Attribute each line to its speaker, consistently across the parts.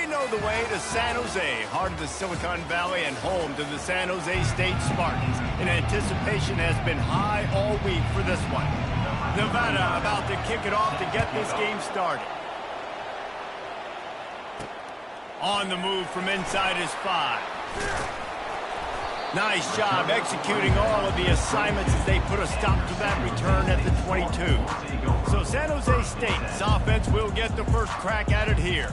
Speaker 1: know the way to San Jose, heart of the Silicon Valley and home to the San Jose State Spartans. And anticipation has been high all week for this one. Nevada about to kick it off to get this game started. On the move from inside his 5. Nice job executing all of the assignments as they put a stop to that return at the 22. So San Jose State's offense will get the first crack at it here.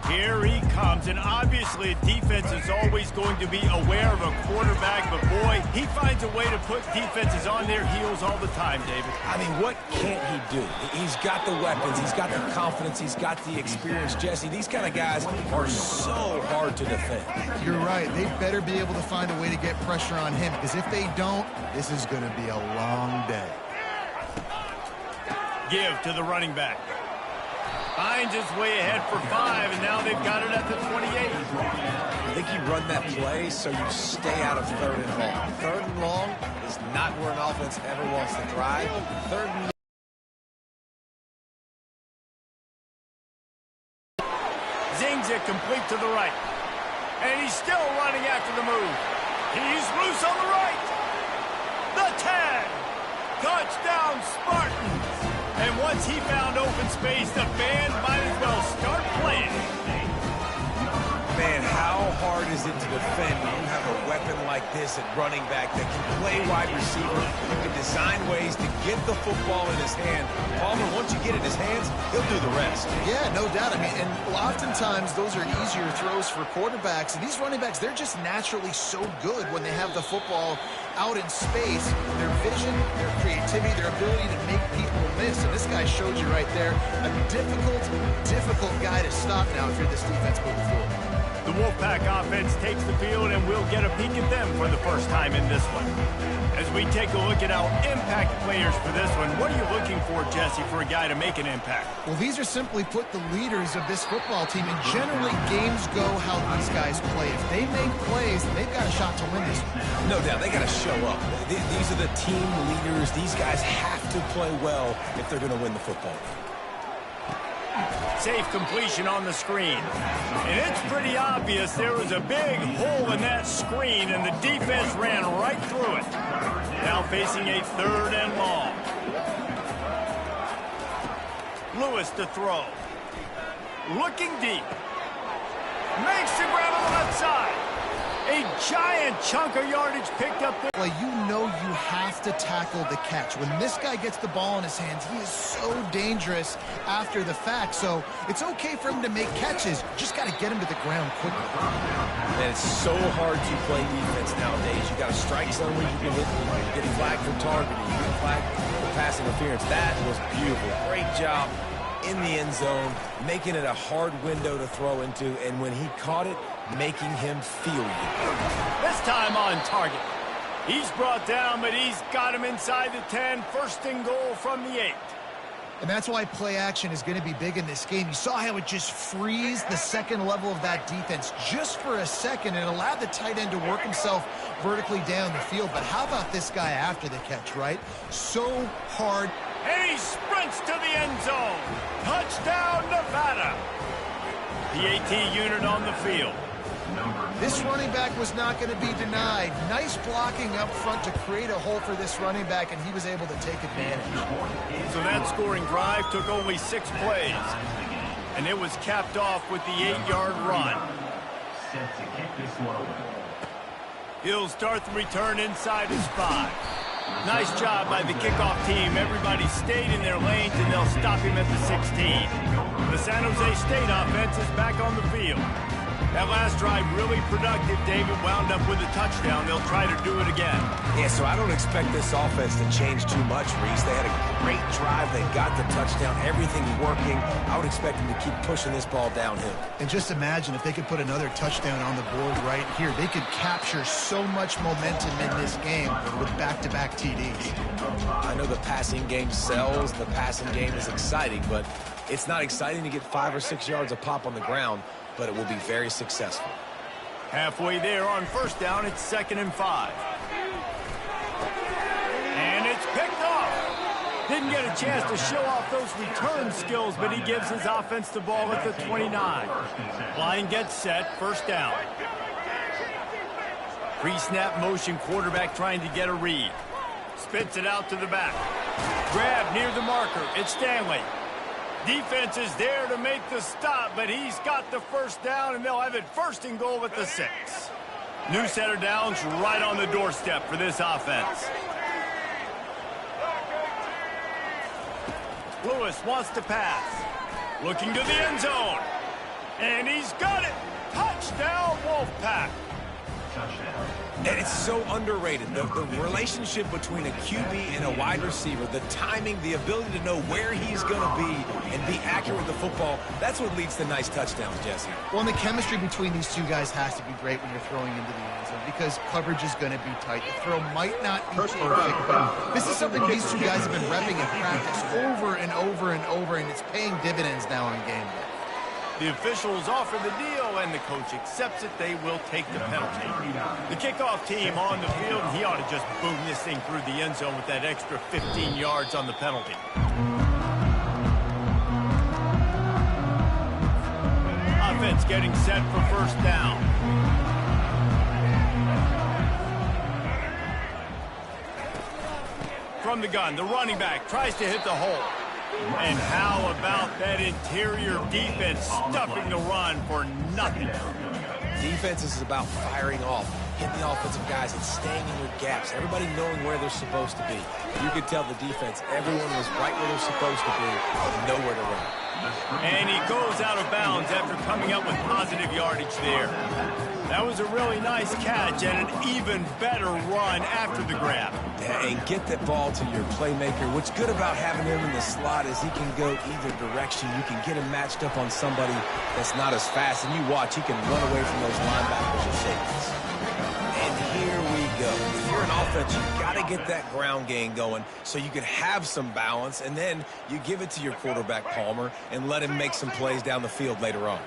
Speaker 1: Here he comes, and obviously defense is always going to be aware of a quarterback, but boy, he finds a way to put defenses on their heels all the time, David.
Speaker 2: I mean, what can't he do? He's got the weapons, he's got the confidence, he's got the experience. Jesse, these kind of guys are so hard to defend.
Speaker 3: You're right. They better be able to find a way to get pressure on him, because if they don't, this is going to be a long day.
Speaker 1: Give to the running back. Finds his way ahead for 5, and now they've got it at the 28.
Speaker 2: I think you run that play so you stay out of 3rd and long. 3rd and long is not where an offense ever wants to drive. 3rd and
Speaker 1: Zings it complete to the right. And he's still running after the move. He's loose on the right. The 10. Touchdown, Spartans. And once he found open space, the band might as well start playing.
Speaker 2: Man, how hard is it to defend when you have a weapon like this at running back that can play wide receiver? You can design ways to get the football in his hand. Palmer, once you get it in his hands, he'll do the rest.
Speaker 3: Yeah, no doubt. I mean, and oftentimes those are easier throws for quarterbacks. And these running backs, they're just naturally so good when they have the football out in space. Their vision, their creativity, their ability to make people miss. And this guy showed you right there, a difficult guy to stop now if you're this defense moving forward.
Speaker 1: The Wolfpack offense takes the field, and we'll get a peek at them for the first time in this one. As we take a look at our impact players for this one, what are you looking for, Jesse, for a guy to make an impact?
Speaker 3: Well, these are simply put the leaders of this football team, and generally games go how these guys play. If they make plays, they've got a shot to win this one.
Speaker 2: No doubt, they got to show up. These are the team leaders. These guys have to play well if they're going to win the football game.
Speaker 1: Safe completion on the screen. And it's pretty obvious there was a big hole in that screen, and the defense ran right through it. Now facing a 3rd and long. Lewis to throw. Looking deep. Makes the grab on the left side. A giant chunk of yardage picked up there.
Speaker 3: Well, you know you have to tackle the catch. When this guy gets the ball in his hands, he is so dangerous after the fact. So it's okay for him to make catches. You just got to get him to the ground quickly.
Speaker 2: And it's so hard to play defense nowadays. You got to strike zone where you can hit. You're getting flagged for targeting. You get flagged for pass interference. That was beautiful. Great job in the end zone, making it a hard window to throw into. And when he caught it, making him feel you.
Speaker 1: This time on target. He's brought down, but he's got him inside the 10. 1st and goal from the 8.
Speaker 3: And that's why play action is going to be big in this game. You saw how it just frees the second level of that defense just for a second and allowed the tight end to work himself vertically down the field. But how about this guy after the catch, right? So hard.
Speaker 1: And he sprints to the end zone. Touchdown, Nevada. The AT unit on the field.
Speaker 3: This running back was not going to be denied. Nice blocking up front to create a hole for this running back, and he was able to take advantage.
Speaker 1: So that scoring drive took only 6 plays, and it was capped off with the 8-yard run. He'll start the return inside his 5. Nice job by the kickoff team. Everybody stayed in their lanes, and they'll stop him at the 16. The San Jose State offense is back on the field. That last drive really productive. David wound up with a touchdown. They'll try to do it again.
Speaker 2: Yeah, so I don't expect this offense to change too much, Reese. They had a great drive. They got the touchdown. Everything working. I would expect them to keep pushing this ball downhill.
Speaker 3: And just imagine if they could put another touchdown on the board right here. They could capture so much momentum in this game with back-to-back TDs.
Speaker 2: I know the passing game sells. The passing game is exciting, but it's not exciting to get 5 or 6 yards a pop on the ground, but it will be very successful.
Speaker 1: Halfway there on 1st down, it's 2nd and 5. And it's picked off. Didn't get a chance to show off those return skills, but he gives his offense the ball at the 29. Line gets set, first down. Pre-snap motion, quarterback trying to get a read. Spits it out to the back. Grab near the marker. It's Stanley. Defense is there to make the stop, but he's got the first down, and they'll have it first and goal at the 6. New set of downs right on the doorstep for this offense. Lewis wants to pass. Looking to the end zone. And he's got it. Touchdown, Wolfpack.
Speaker 2: And it's so underrated. The relationship between a QB and a wide receiver, the timing, the ability to know where he's going to be and be accurate with the football, that's what leads to nice touchdowns, Jesse.
Speaker 3: Well, and the chemistry between these two guys has to be great when you're throwing into the end zone because coverage is going to be tight. The throw might not be perfect, but this is something these two guys have been repping in practice over and over and over, and it's paying dividends now on game day.
Speaker 1: The officials offer the deal, and the coach accepts it. They will take the penalty. The kickoff team on the field, and he ought to just boom this thing through the end zone with that extra 15 yards on the penalty. Offense getting set for first down. From the gun, the running back tries to hit the hole. And how about that interior defense stuffing the run for nothing?
Speaker 2: Defense is about firing off, hitting the offensive guys and staying in your gaps, everybody knowing where they're supposed to be. You could tell the defense, everyone was right where they're supposed to be and nowhere to run.
Speaker 1: And he goes out of bounds after coming up with positive yardage there. That was a really nice catch and an even better run after the grab.
Speaker 2: And get that ball to your playmaker. What's good about having him in the slot is he can go either direction. You can get him matched up on somebody that's not as fast. And you watch, he can run away from those linebackers and safeties. And here we go. If you're an offense, you've got to get that ground game going so you can have some balance. And then you give it to your quarterback, Palmer, and let him make some plays down the field later on.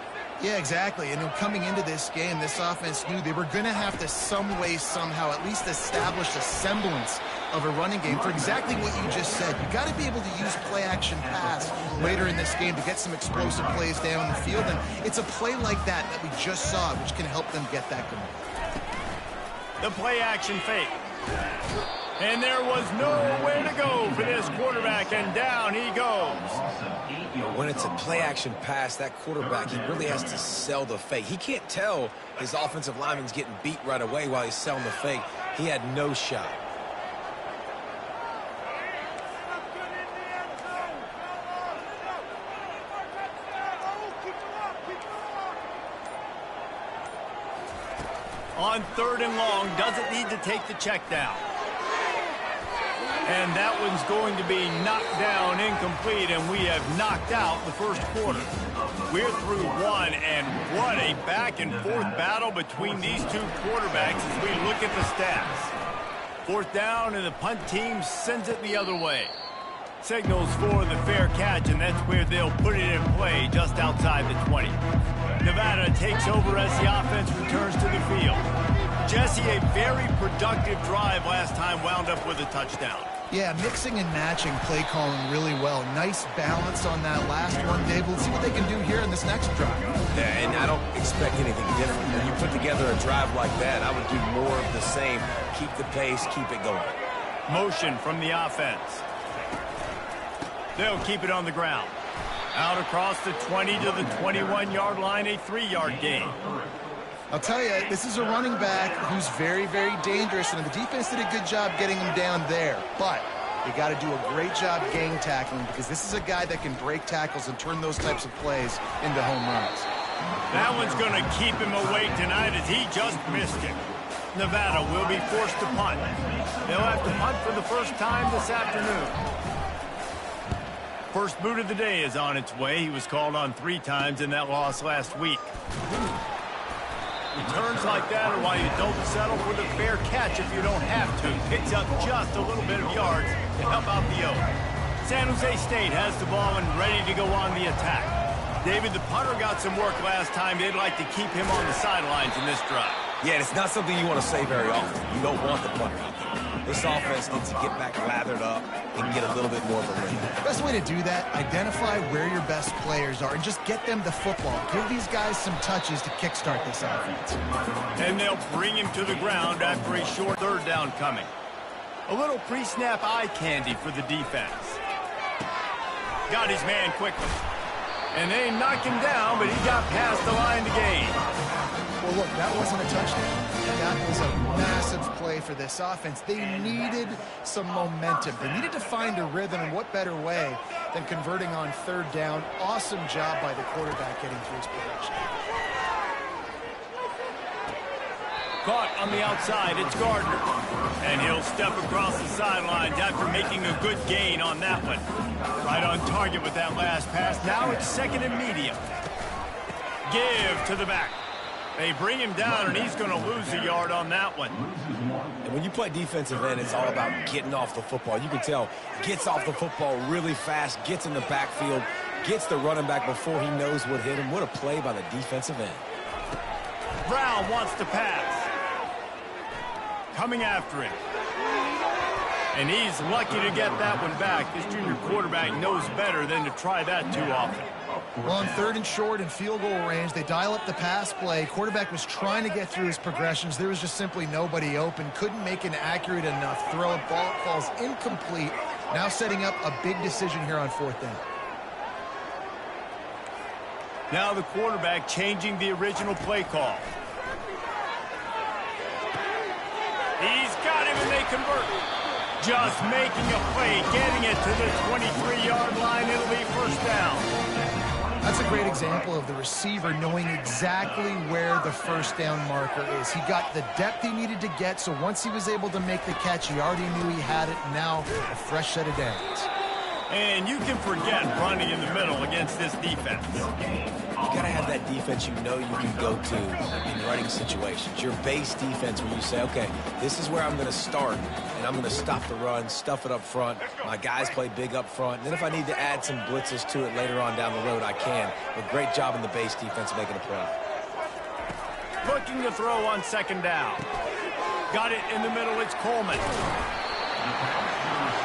Speaker 3: Yeah, exactly. And coming into this game, this offense knew they were going to have to some way, somehow, at least establish a semblance of a running game for exactly what you just said. You got to be able to use play-action pass later in this game to get some explosive plays down the field. And it's a play like that that we just saw, which can help them get that going.
Speaker 1: The play-action fake. And there was nowhere to go for this quarterback, and down he goes.
Speaker 2: When it's a play-action pass, that quarterback, he really has to sell the fake. He can't tell his offensive lineman's getting beat right away while he's selling the fake. He had no shot.
Speaker 1: On 3rd and long, doesn't need to take the check down. And that one's going to be knocked down incomplete, and we have knocked out the first quarter. We're through one, and what a back-and-forth battle between these two quarterbacks as we look at the stats. 4th down, and the punt team sends it the other way. Signals for the fair catch, and that's where they'll put it in play just outside the 20. Nevada takes over as the offense returns to the field. Jesse, a very productive drive last time, wound up with a touchdown.
Speaker 3: Yeah, mixing and matching play calling really well. Nice balance on that last one, Dave. We'll see what they can do here in this next drive.
Speaker 2: Yeah, and I don't expect anything different. When you put together a drive like that, I would do more of the same. Keep the pace, keep it going.
Speaker 1: Motion from the offense. They'll keep it on the ground. Out across the 20 to the 21-yard line, a 3-yard gain.
Speaker 3: I'll tell you, this is a running back who's very, very dangerous, and the defense did a good job getting him down there. But you got to do a great job gang tackling because this is a guy that can break tackles and turn those types of plays into home runs.
Speaker 1: That one's going to keep him awake tonight as he just missed it. Nevada will be forced to punt. They'll have to punt for the first time this afternoon. First boot of the day is on its way. He was called on 3 times in that loss last week. Returns like that are why you don't settle for the fair catch if you don't have to. Picks up just a little bit of yards to help out the O. San Jose State has the ball and ready to go on the attack. David, the punter got some work last time. They'd like to keep him on the sidelines in this drive.
Speaker 2: Yeah, and it's not something you want to say very often. You don't want the punter out there. This offense needs to get back lathered up and get a little bit more of a rhythm.
Speaker 3: Best way to do that, identify where your best players are and just get them the football. Give these guys some touches to kickstart this offense.
Speaker 1: And they'll bring him to the ground after a short third down coming. A little pre-snap eye candy for the defense. Got his man quickly. And they knocked him down, but he got past the line to gain.
Speaker 3: Well, look, that wasn't a touchdown. That was a massive play for this offense. They needed some momentum. They needed to find a rhythm, and what better way than converting on third down. Awesome job by the quarterback getting through his progression.
Speaker 1: Caught on the outside, it's Gardner. And he'll step across the sidelines after making a good gain on that one. Right on target with that last pass. Now it's second and medium. Give to the back. They bring him down, and he's going to lose a yard on that one.
Speaker 2: And when you play defensive end, it's all about getting off the football. You can tell, gets off the football really fast, gets in the backfield, gets the running back before he knows what hit him. What a play by the defensive end.
Speaker 1: Brown wants to pass. Coming after him. And he's lucky to get that one back. This junior quarterback knows better than to try that too often.
Speaker 3: Well, on third and short and field goal range, they dial up the pass play. Quarterback was trying to get through his progressions. There was just simply nobody open. Couldn't make an accurate enough throw. Ball falls incomplete. Now setting up a big decision here on fourth down.
Speaker 1: Now the quarterback changing the original play call. He's got him, and they convert. Just making a play, getting it to the 23-yard line. It'll be first down.
Speaker 3: That's a great example of the receiver knowing exactly where the first down marker is. He got the depth he needed to get, so once he was able to make the catch, he already knew he had it. Now a fresh set of downs.
Speaker 1: And you can forget running in the middle against this defense.
Speaker 2: You got to have that defense you know you can go to in running situations. Your base defense where you say, okay, this is where I'm going to start, and I'm going to stop the run, stuff it up front. My guys play big up front. And then if I need to add some blitzes to it later on down the road, I can. But great job in the base defense making a play.
Speaker 1: Looking to throw on second down. Got it in the middle. It's Coleman.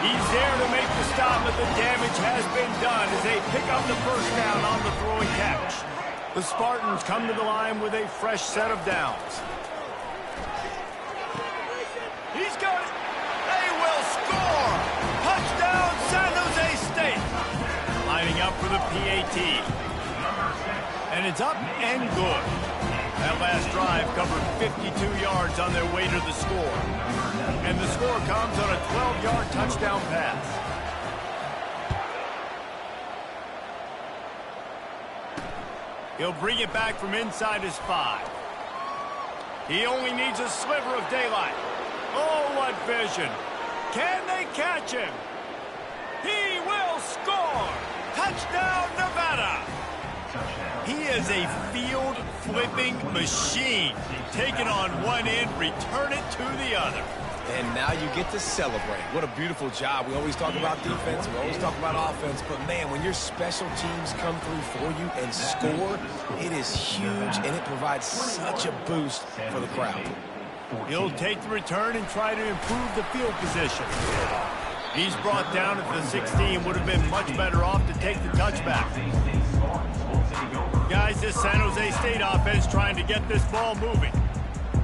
Speaker 1: He's there to make the stop, but the damage has been done as they pick up the first down on the throwing catch. The Spartans come to the line with a fresh set of downs. He's got it. They will score. Touchdown, San Jose State. Lining up for the PAT. And it's up and good. That last drive covered 52 yards on their way to the score. And the score comes on a 12-yard touchdown pass. He'll bring it back from inside his 5. He only needs a sliver of daylight. Oh, what vision. Can they catch him? He will score. Touchdown, Nevada. He is a field-flipping machine. Take it on one end, return it to the other.
Speaker 2: And now you get to celebrate. What a beautiful job. We always talk about defense, we always talk about offense, but man, when your special teams come through for you and score, it is huge, and it provides such a boost for the crowd.
Speaker 1: He'll take the return and try to improve the field position. He's brought down at the 16, would have been much better off to take the touchback. Guys, this San Jose State offense trying to get this ball moving.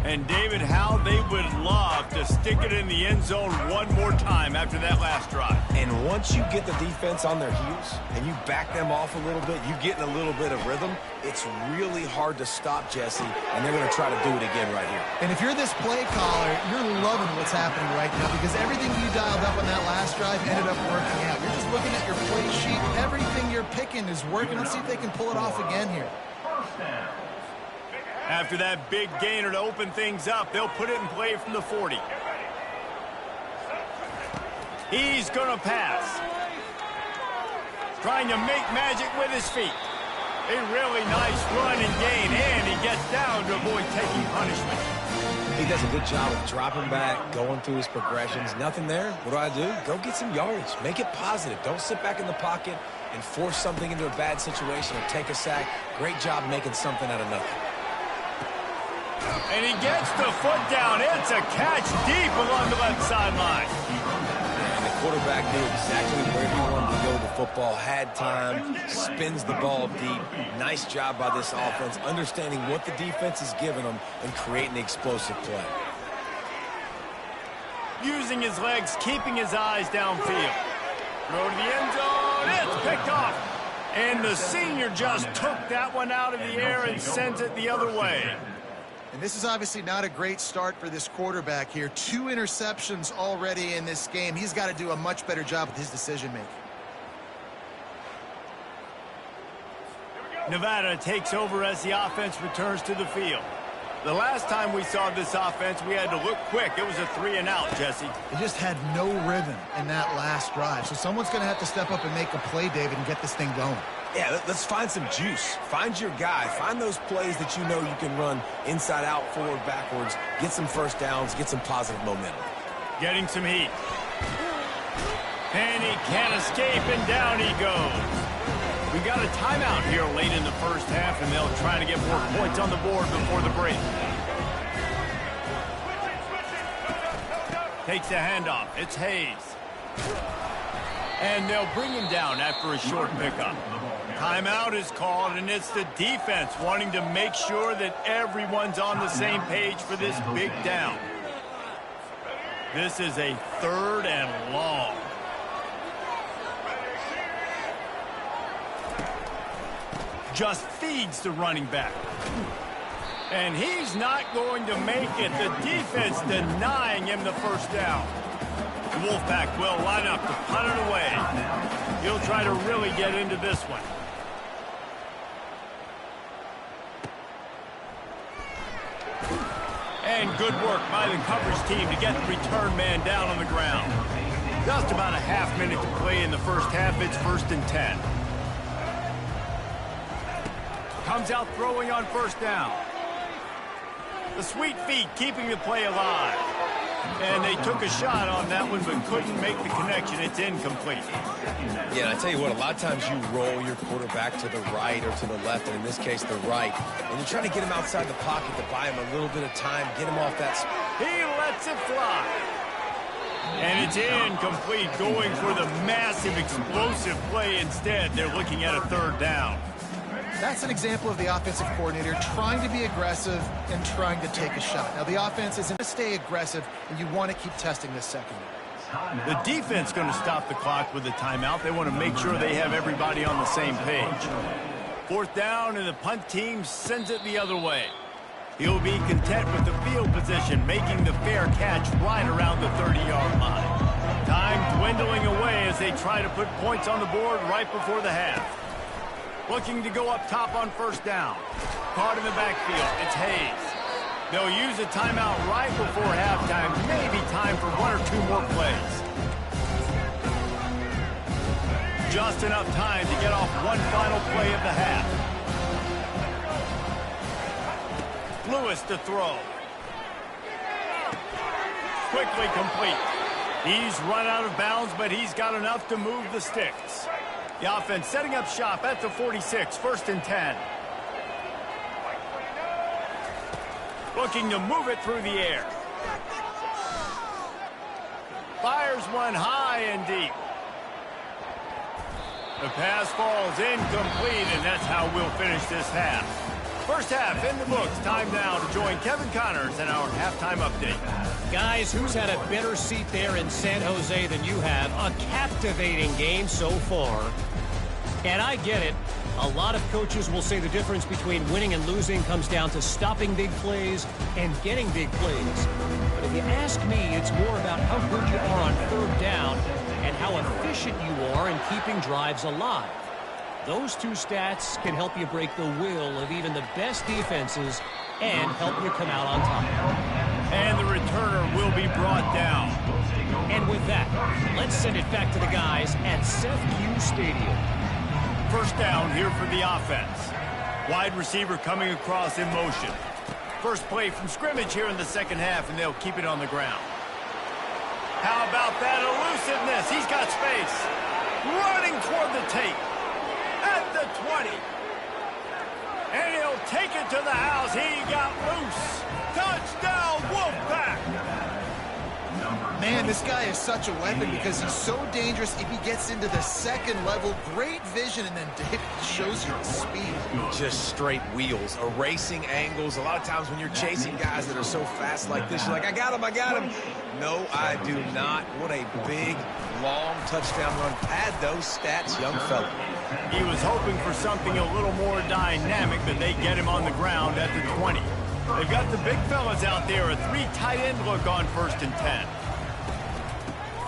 Speaker 1: And David, how they would love to stick it in the end zone one more time after that last drive.
Speaker 2: And once you get the defense on their heels and you back them off a little bit, you get in a little bit of rhythm, it's really hard to stop, Jesse, and they're going to try to do it again right here.
Speaker 3: And if you're this play caller, you're loving what's happening right now because everything you dialed up on that last drive ended up working out. You're just looking at your play sheet. Everything you're picking is working. Let's see if they can pull it off again here.
Speaker 1: After that big gainer to open things up, they'll put it in play from the 40. He's going to pass. Trying to make magic with his feet. A really nice run and gain, and he gets down to avoid taking punishment.
Speaker 2: He does a good job of dropping back, going through his progressions. Nothing there. What do? Go get some yardage. Make it positive. Don't sit back in the pocket and force something into a bad situation or take a sack. Great job making something out of nothing.
Speaker 1: And he gets the foot down. It's a catch deep along the left sideline.
Speaker 2: And the quarterback knew exactly where he wanted to go with the football, had time, spins the ball deep. Nice job by this offense, understanding what the defense is giving them and creating the explosive play.
Speaker 1: Using his legs, keeping his eyes downfield. Throw to the end zone. It's picked off. And the senior just took that one out of the air and sends it the other way.
Speaker 3: And this is obviously not a great start for this quarterback here. 2 interceptions already in this game. He's got to do a much better job with his decision-making.
Speaker 1: Nevada takes over as the offense returns to the field. The last time we saw this offense, we had to look quick. It was a 3-and-out, Jesse.
Speaker 3: They just had no rhythm in that last drive. So someone's going to have to step up and make a play, David, and get this thing going.
Speaker 2: Yeah, let's find some juice. Find your guy. Find those plays that you know you can run inside out, forward, backwards. Get some first downs. Get some positive momentum.
Speaker 1: Getting some heat. And he can't escape, and down he goes. We got a timeout here late in the first half, and they'll try to get more points on the board before the break. Takes the handoff. It's Hayes. And they'll bring him down after a short pickup. Timeout is called, and it's the defense wanting to make sure that everyone's on the same page for this big down. This is a 3rd and long. Just feeds the running back. And he's not going to make it. The defense denying him the first down. The Wolfpack will line up to punt it away. He'll try to really get into this one. And good work by the coverage team to get the return man down on the ground. Just about a half minute to play in the first half. It's 1st and 10. Comes out throwing on first down. The sweet feet keeping the play alive. And they took a shot on that one but couldn't make the connection. It's incomplete.
Speaker 2: Yeah, and I tell you what, a lot of times you roll your quarterback to the right or to the left, and in this case, the right. And you're trying to get him outside the pocket to buy him a little bit of time, get him off that.
Speaker 1: He lets it fly. And it's incomplete, going for the massive explosive play instead. They're looking at a 3rd down.
Speaker 3: That's an example of the offensive coordinator trying to be aggressive and trying to take a shot. Now, the offense is going to stay aggressive, and you want to keep testing this secondary.
Speaker 1: The defense going to stop the clock with a timeout. They want to make sure they have everybody on the same page. 4th down, and the punt team sends it the other way. He'll be content with the field position, making the fair catch right around the 30-yard line. Time dwindling away as they try to put points on the board right before the half. Looking to go up top on first down. Caught in the backfield. It's Hayes. They'll use a timeout right before halftime. Maybe time for 1 or 2 more plays. Just enough time to get off one final play of the half. Lewis to throw. Quickly complete. He's run out of bounds, but he's got enough to move the sticks. The offense setting up shop at the 46, 1st and 10. Looking to move it through the air. Fires one high and deep. The pass falls incomplete, and that's how we'll finish this half. First half in the books. Time now to join Kevin Connors in our halftime update.
Speaker 4: Guys, who's had a better seat there in San Jose than you have? A captivating game so far. And I get it. A lot of coaches will say the difference between winning and losing comes down to stopping big plays and getting big plays. But if you ask me, it's more about how good you are on 3rd down and how efficient you are in keeping drives alive. Those 2 stats can help you break the will of even the best defenses and help you come out on top.
Speaker 1: And the returner will be brought down.
Speaker 4: And with that, let's send it back to the guys at Seth Q Stadium.
Speaker 1: First down here for the offense. Wide receiver coming across in motion. First play from scrimmage here in the second half, and they'll keep it on the ground. How about that elusiveness? He's got space. Running toward the tape. At the 20. And he'll take it to the house. He got loose. Touchdown, Wolfpack!
Speaker 3: Man, this guy is such a weapon because he's so dangerous if he gets into the second level. Great vision, and then David shows you the speed.
Speaker 2: Just straight wheels, erasing angles. A lot of times when you're chasing guys that are so fast like this, you're like, I got him, I got him. No, I do not. What a big, long touchdown run. Pad those stats, young fella.
Speaker 1: He was hoping for something a little more dynamic, but they get him on the ground at the 20. They've got the big fellas out there, a 3 tight end look on 1st and 10.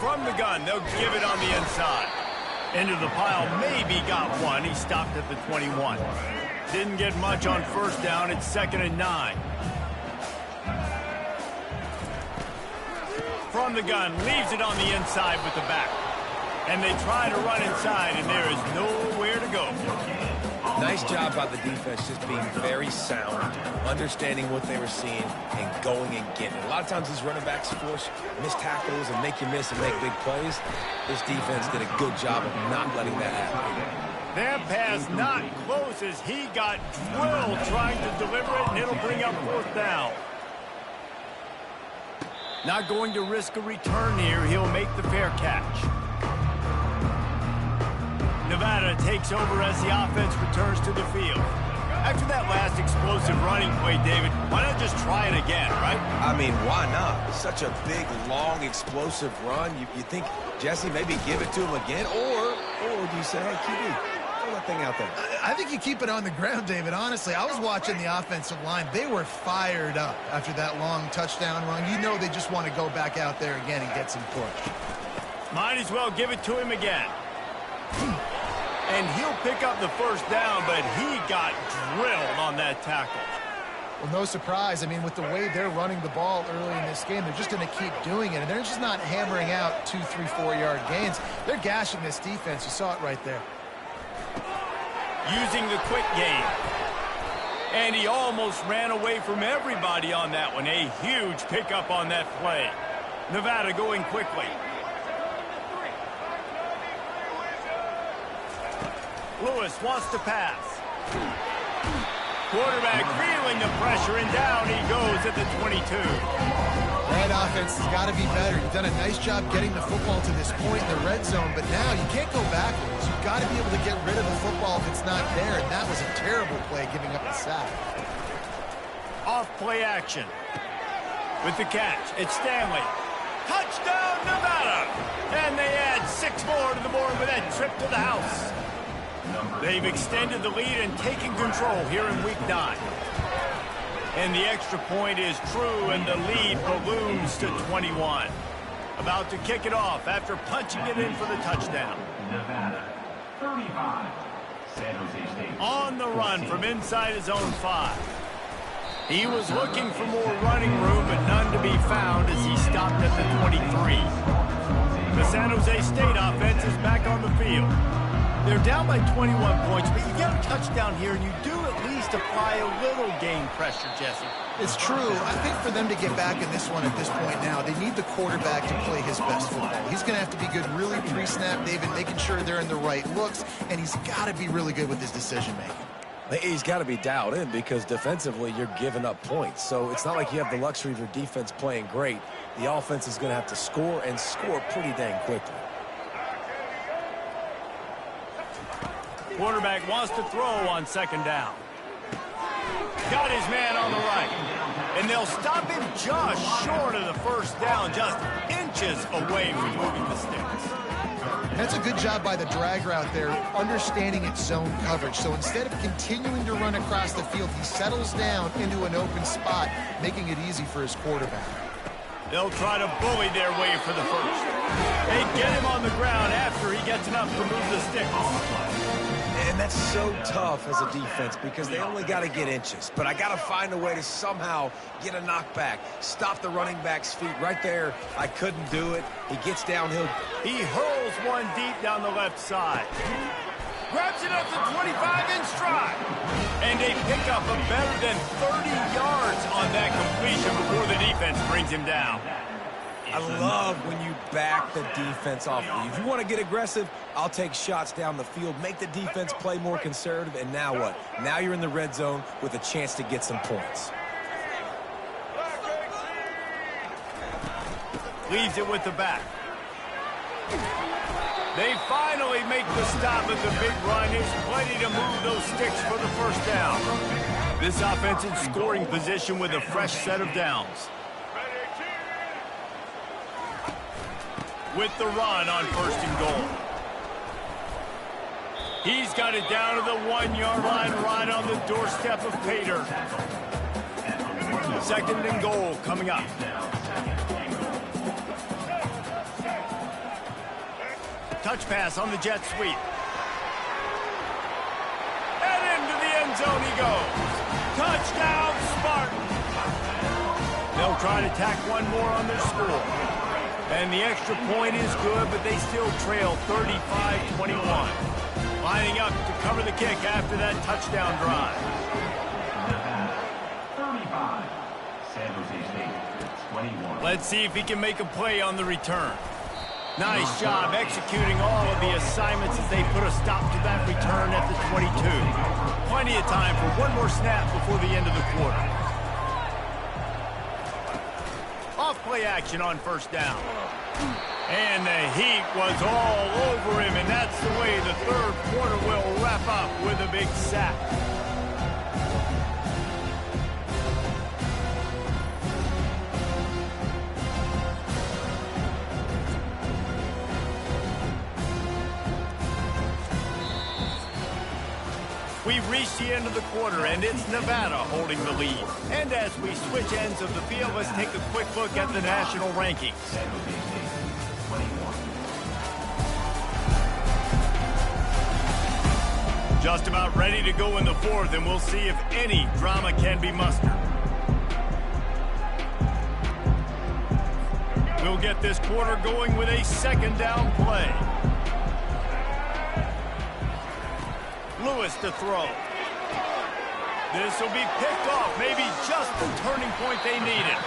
Speaker 1: From the gun, they'll give it on the inside. Into the pile, maybe got one. He stopped at the 21. Didn't get much on 1st down. It's 2nd and 9. From the gun, leaves it on the inside with the back. And they try to run inside, and there is nowhere to go.
Speaker 2: Nice job by the defense just being very sound, understanding what they were seeing, and going and getting it. A lot of times these running backs force missed tackles and make you miss and make big plays. This defense did a good job of not letting that happen.
Speaker 1: That pass not close as he got drilled trying to deliver it, and it'll bring up 4th down. Not going to risk a return here. He'll make the fair catch. Nevada takes over as the offense returns to the field. After that last explosive running play, David, why not just try it again, right?
Speaker 2: I mean, why not? Such a big, long, explosive run. You think, Jesse, maybe give it to him again? Or do you say, hey, QB, throw that thing out there?
Speaker 3: I think you keep it on the ground, David. Honestly, I was watching the offensive line. They were fired up after that long touchdown run. You know they just want to go back out there again and get some push.
Speaker 1: Might as well give it to him again. And he'll pick up the 1st down, but he got drilled on that tackle.
Speaker 3: Well, no surprise. I mean, with the way they're running the ball early in this game, they're just going to keep doing it. And they're just not hammering out 2, 3, 4-yard gains. They're gashing this defense. You saw it right there.
Speaker 1: Using the quick game. And he almost ran away from everybody on that one. A huge pickup on that play. Nevada going quickly. Lewis wants to pass. Quarterback feeling the pressure, and down he goes at the 22.
Speaker 3: That offense has got to be better. You've done a nice job getting the football to this point in the red zone, but now you can't go backwards. You've got to be able to get rid of the football if it's not there, and that was a terrible play, giving up a sack.
Speaker 1: Off play action. With the catch, it's Stanley. Touchdown, Nevada! And they add 6 more to the board with that trip to the house. They've extended the lead and taken control here in Week 9. And the extra point is true, and the lead balloons to 21. About to kick it off after punching it in for the touchdown.
Speaker 5: Nevada, 35. San Jose State.
Speaker 1: On the run from inside his own 5. He was looking for more running room, but none to be found as he stopped at the 23. The San Jose State offense is back on the field. They're down by 21 points, but you get a touchdown here, and you do at least apply a little game pressure, Jesse.
Speaker 3: It's true. I think for them to get back in this one at this point now, they need the quarterback to play his best football. He's going to have to be good really pre-snap, David, making sure they're in the right looks, and he's got to be really good with his decision-making.
Speaker 2: He's got to be dialed in because defensively you're giving up points. So it's not like you have the luxury of your defense playing great. The offense is going to have to score and score pretty dang quickly.
Speaker 1: Quarterback wants to throw on 2nd down. Got his man on the right. And they'll stop him just short of the 1st down, just inches away from moving the sticks.
Speaker 3: That's a good job by the drag route there, understanding its zone coverage. So instead of continuing to run across the field, he settles down into an open spot, making it easy for his quarterback.
Speaker 1: They'll try to bully their way for the 1st. They get him on the ground after he gets enough to move the sticks.
Speaker 2: And that's so tough as a defense because they only got to get inches. But I got to find a way to somehow get a knockback, stop the running back's feet right there. I couldn't do it. He gets downhill.
Speaker 1: He hurls one deep down the left side. Grabs it up to 25 in stride. And they pick up a better than 30 yards on that completion before the defense brings him down.
Speaker 2: I I love when you back the defense off of you. If you want to get aggressive, I'll take shots down the field, make the defense play more conservative, and now what? Now you're in the red zone with a chance to get some points.
Speaker 1: Leaves it with the back. They finally make the stop at the big run. There's plenty to move those sticks for the first down. This offense in scoring position with a fresh set of downs. With the run on 1st and goal. He's got it down to the 1-yard line right on the doorstep of Pater. 2nd and goal coming up. Touch pass on the jet sweep. And into the end zone he goes. Touchdown, Spartan. They'll try to tack one more on their score. And the extra point is good, but they still trail 35-21. Lining up to cover the kick after that touchdown drive.
Speaker 5: 35. San Jose State, 21.
Speaker 1: Let's see if he can make a play on the return. Nice job executing all of the assignments as they put a stop to that return at the 22. Plenty of time for one more snap before the end of the quarter. Off-play action on 1st down. And the heat was all over him, and that's the way the 3rd quarter will wrap up with a big sack. We've reached the end of the quarter, and it's Nevada holding the lead. And as we switch ends of the field, let's take a quick look at the national rankings. Just about ready to go in the 4th, and we'll see if any drama can be mustered. We'll get this quarter going with a 2nd down play. Lewis to throw. This will be picked off, maybe just the turning point they needed.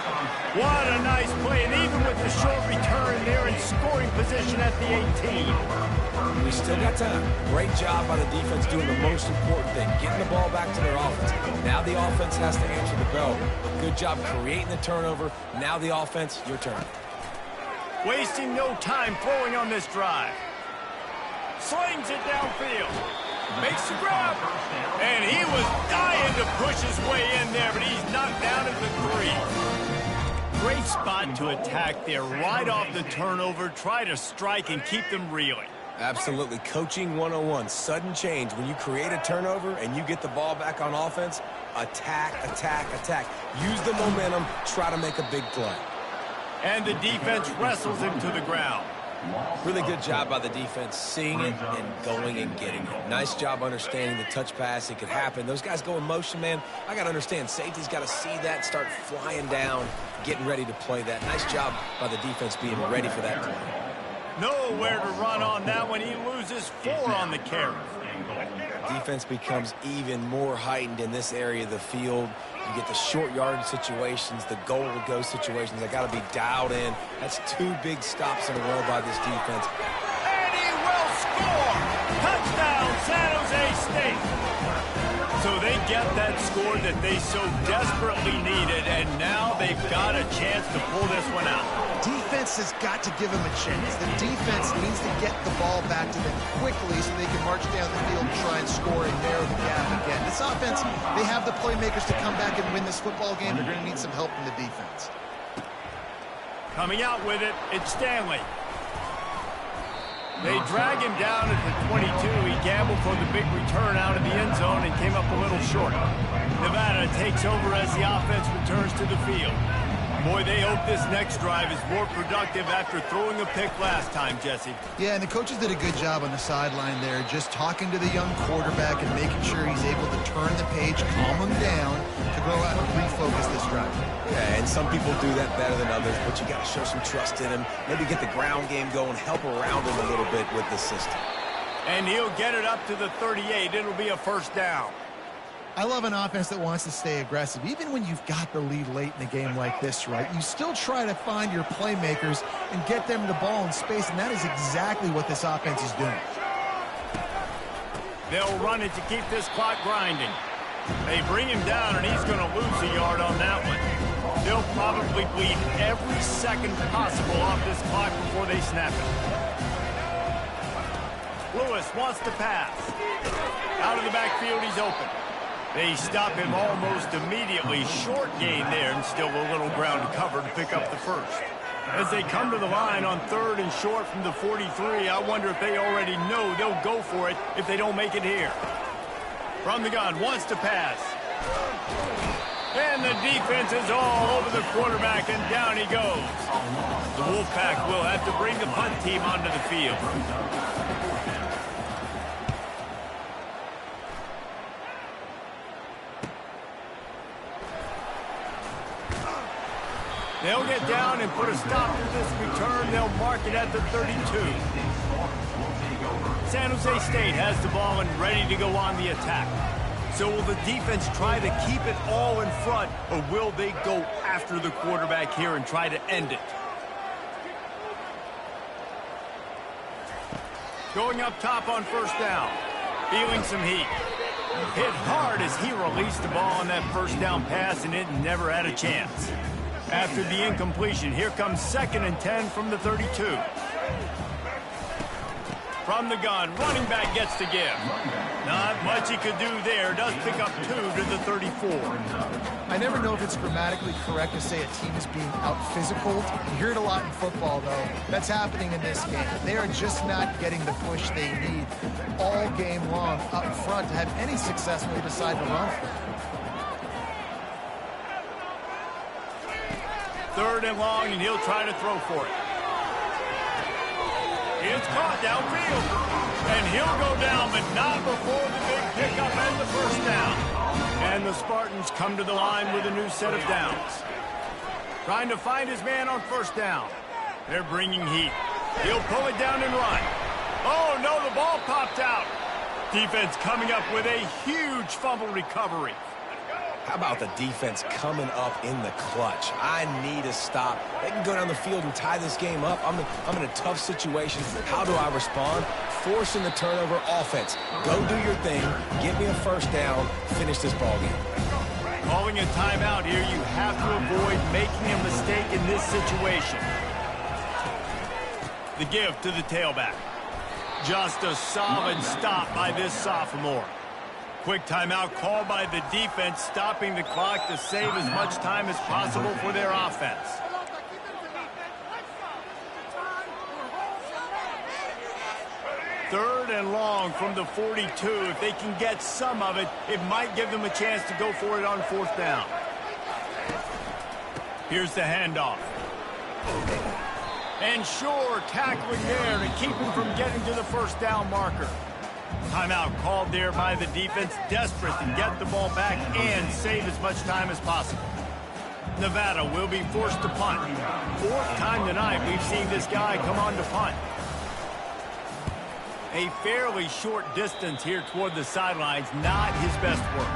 Speaker 1: What a nice play, and even with the short return, they're in scoring position at the 18.
Speaker 2: We still got time. Great job by the defense doing the most important thing, getting the ball back to their offense. Now the offense has to answer the bell. Good job creating the turnover. Now the offense, your turn.
Speaker 1: Wasting no time throwing on this drive. Slings it downfield. Makes the grab. And he was dying to push his way in there, but he's knocked down at the 3. Great spot to attack there. Right off the turnover, try to strike and keep them reeling.
Speaker 2: Absolutely. Coaching 101. Sudden change. When you create a turnover and you get the ball back on offense, attack, attack, attack. Use the momentum. Try to make a big play.
Speaker 1: And the defense wrestles him to the ground.
Speaker 2: Really good job by the defense, seeing it and going and getting it. Nice job understanding the touch pass. It could happen. Those guys go in motion, man. I got to understand, safety's got to see that, start flying down, getting ready to play that. Nice job by the defense being ready for that play.
Speaker 1: Nowhere to run on that one. He loses 4 on the carry.
Speaker 2: Defense becomes even more heightened in this area of the field. You get the short yardage situations, the goal-to-go situations. They got to be dialed in. That's 2 big stops in a row by this defense.
Speaker 1: And he will score! Touchdown, San Jose State! So they get that score that they so desperately needed, and now they've got a chance to pull this one out.
Speaker 3: Defense has got to give them a chance. The defense needs to get the ball back to them quickly so they can march down the field and try and score and narrow the gap again. This offense, they have the playmakers to come back and win this football game. They're going to need some help from the defense.
Speaker 1: Coming out with it, it's Stanley. They drag him down at the 22. He gambled for the big return out of the end zone and came up a little short. Nevada takes over as the offense returns to the field. Boy, they hope this next drive is more productive after throwing a pick last time, Jesse.
Speaker 3: Yeah, and the coaches did a good job on the sideline there, just talking to the young quarterback and making sure he's able to turn the page, calm him down to go out and refocus this drive.
Speaker 2: Yeah, and some people do that better than others, but you got to show some trust in him. Maybe get the ground game going, help around him a little bit with the system.
Speaker 1: And he'll get it up to the 38. It'll be a 1st down.
Speaker 3: I love an offense that wants to stay aggressive. Even when you've got the lead late in a game like this, right, you still try to find your playmakers and get them the ball in space, and that is exactly what this offense is doing.
Speaker 1: They'll run it to keep this clock grinding. They bring him down, and he's going to lose a yard on that one. They'll probably bleed every second possible off this clock before they snap it. Lewis wants to pass. Out of the backfield, he's open. They stop him almost immediately. Short gain there, and still a little ground to cover to pick up the first. As they come to the line on 3rd and short from the 43, I wonder if they already know they'll go for it if they don't make it here. From the gun, wants to pass. And the defense is all over the quarterback, and down he goes. The Wolfpack will have to bring the punt team onto the field. They'll get down and put a stop to this return. They'll mark it at the 32. San Jose State has the ball and ready to go on the attack. So will the defense try to keep it all in front, or will they go after the quarterback here and try to end it? Going up top on 1st down. Feeling some heat. Hit hard as he released the ball on that 1st down pass, and it never had a chance. After the incompletion, here comes 2nd and 10 from the 32. From the gun, running back gets to give. Not much he could do there. Does pick up 2 to the 34.
Speaker 3: I never know if it's grammatically correct to say a team is being out-physicaled. You hear it a lot in football, though. That's happening in this game. They are just not getting the push they need all game long up front to have any success when they decide to run it.
Speaker 1: 3rd and long, and he'll try to throw for it. It's caught downfield. And he'll go down, but not before the big pickup and the 1st down. And the Spartans come to the line with a new set of downs. Trying to find his man on 1st down. They're bringing heat. He'll pull it down and run. Oh, no, the ball popped out. Defense coming up with a huge fumble recovery.
Speaker 2: How about the defense coming up in the clutch? I need a stop. They can go down the field and tie this game up. I'm in a tough situation. How do I respond? Forcing the turnover offense. Go do your thing. Get me a 1st down. Finish this ball game.
Speaker 1: Calling a timeout here. You have to avoid making a mistake in this situation. The give to the tailback. Just a solid stop by this sophomore. Quick timeout called by the defense, stopping the clock to save as much time as possible for their offense. Third and long from the 42. If they can get some of it, it might give them a chance to go for it on 4th down. Here's the handoff. And sure, tackling there to keep him from getting to the 1st down marker. Timeout called there by the defense, desperate to get the ball back and save as much time as possible. Nevada will be forced to punt. 4th time tonight we've seen this guy come on to punt. A fairly short distance here toward the sidelines, not his best work.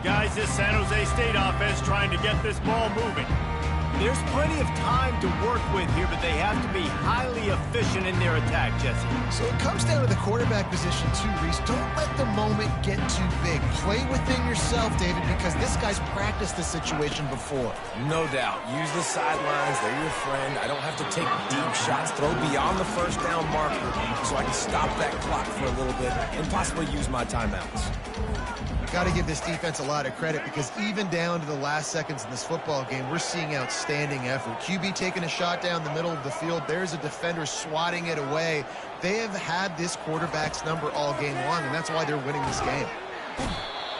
Speaker 1: Guys, this San Jose State offense trying to get this ball moving. There's plenty of time to work with here, but they have to be highly efficient in their attack, Jesse.
Speaker 3: So it comes down to the quarterback position too, Reese. Don't let the moment get too big. Play within yourself, David, because this guy's practiced this situation before.
Speaker 2: No doubt. Use the sidelines. They're your friend. I don't have to take deep shots. Throw beyond the 1st down marker so I can stop that clock for a little bit and possibly use my timeouts.
Speaker 3: Got to give this defense a lot of credit because even down to the last seconds in this football game, we're seeing outstanding effort. QB taking a shot down the middle of the field. There's a defender swatting it away. They have had this quarterback's number all game long, and that's why they're winning this game.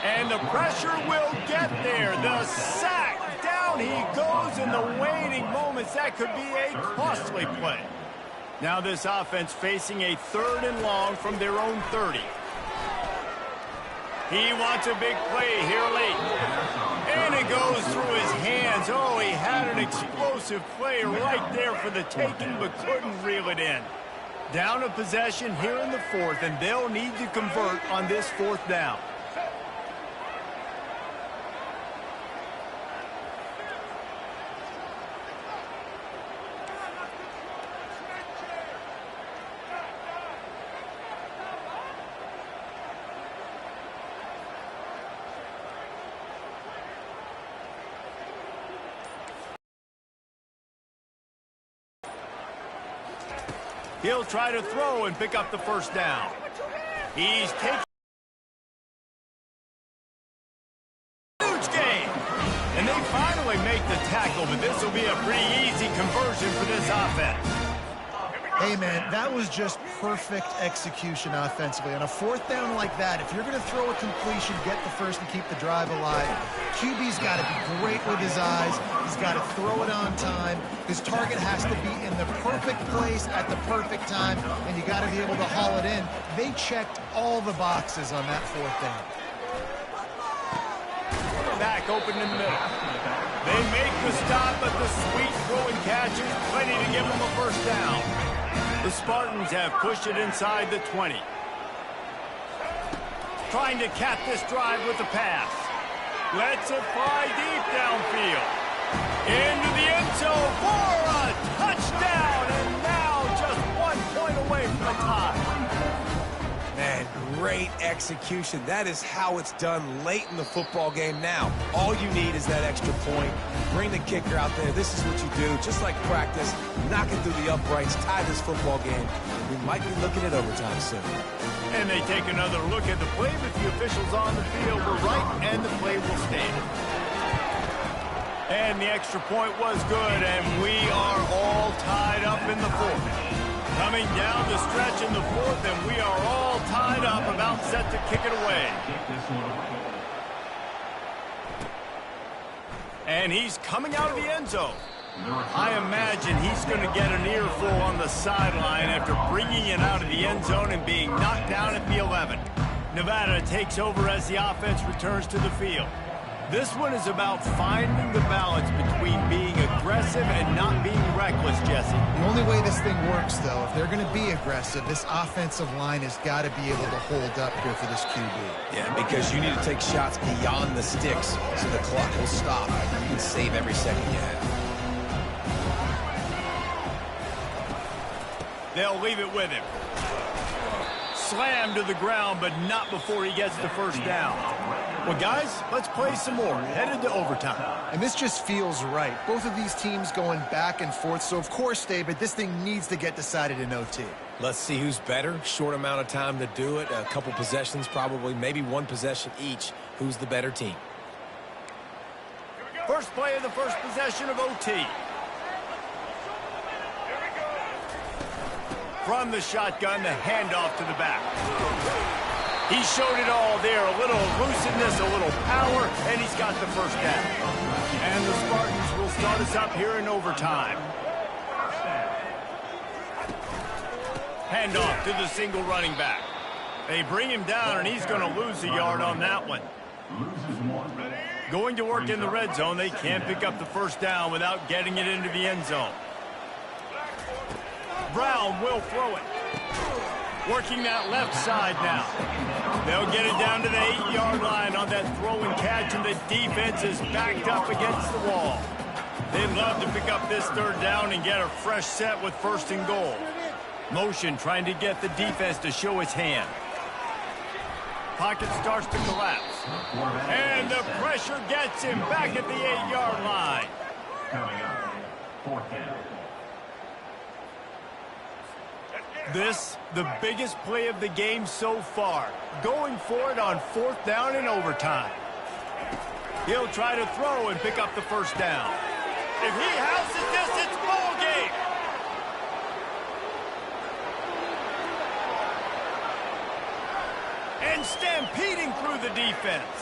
Speaker 1: And the pressure will get there. The sack. Down he goes in the waiting moments. That could be a costly play. Now this offense facing a 3rd and long from their own 30. He wants a big play here late. And it goes through his hands. Oh, he had an explosive play right there for the taking, but couldn't reel it in. Down a possession here in the fourth, and they'll need to convert on this fourth down. He'll try to throw and pick up the first down. He's taking a huge gain. And they finally make the tackle, but this will be a pretty easy conversion for this offense.
Speaker 3: Hey, man, that was just perfect execution offensively. On a fourth down like that, if you're going to throw a completion, get the first and keep the drive alive, QB's got to be great with his eyes. He's got to throw it on time. His target has to be in the perfect place at the perfect time, and you got to be able to haul it in. They checked all the boxes on that fourth down.
Speaker 1: Back open in the middle. They make the stop, but the sweet throwing catch is plenty to give them a first down. The Spartans have pushed it inside the 20. Trying to cap this drive with the pass. Lets it fly deep downfield. Into the end zone for a touchdown, and now just 1 point away from a tie.
Speaker 2: Man, great execution. That is how it's done late in the football game now. All you need is that extra point. Bring the kicker out there. This is what you do. Just like practice, knock it through the uprights, tie this football game. We might be looking at overtime soon.
Speaker 1: And they take another look at the play, but the officials on the field were right, and the play will stand. And the extra point was good, and we are all tied up in the fourth. Coming down the stretch in the fourth, and we are all tied up, about set to kick it away. And he's coming out of the end zone. I imagine he's going to get an earful on the sideline after bringing it out of the end zone and being knocked down at the 11. Nevada takes over as the offense returns to the field. This one is about finding the balance between being aggressive and not being reckless, Jesse.
Speaker 3: The only way this thing works, though, if they're going to be aggressive, this offensive line has got to be able to hold up here for this QB.
Speaker 2: Yeah, because you need to take shots beyond the sticks so the clock will stop. You can save every second you have.
Speaker 1: They'll leave it with him. Slammed to the ground, but not before he gets the first down. Well, guys, let's play some more. Headed to overtime.
Speaker 3: And this just feels right. Both of these teams going back and forth, so of course, David, this thing needs to get decided in OT.
Speaker 2: Let's see who's better. Short amount of time to do it. A couple possessions, probably, maybe one possession each. Who's the better team?
Speaker 1: First play of the first possession of OT. From the shotgun, the handoff to the back. He showed it all there. A little elusiveness, a little power, and he's got the first down. And the Spartans will start us up here in overtime. Handoff to the single running back. They bring him down, and he's going to lose a yard on that one. Going to work in the red zone, they can't pick up the first down without getting it into the end zone. Brown will throw it. Working that left side now. They'll get it down to the 8-yard line on that throw and catch, and the defense is backed up against the wall. They'd love to pick up this third down and get a fresh set with first and goal. Motion trying to get the defense to show its hand. Pocket starts to collapse. And the pressure gets him back at the 8-yard line.
Speaker 5: Coming up, fourth down.
Speaker 1: This, the biggest play of the game so far. Going for it on fourth down in overtime. He'll try to throw and pick up the first down. If he houses this, it's ball game. And stampeding through the defense.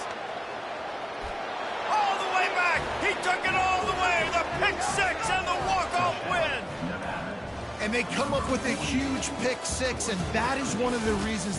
Speaker 1: All the way back. He took it all the way. The pick six and the walk-off win.
Speaker 3: And they come up with a huge pick six, and that is one of the reasons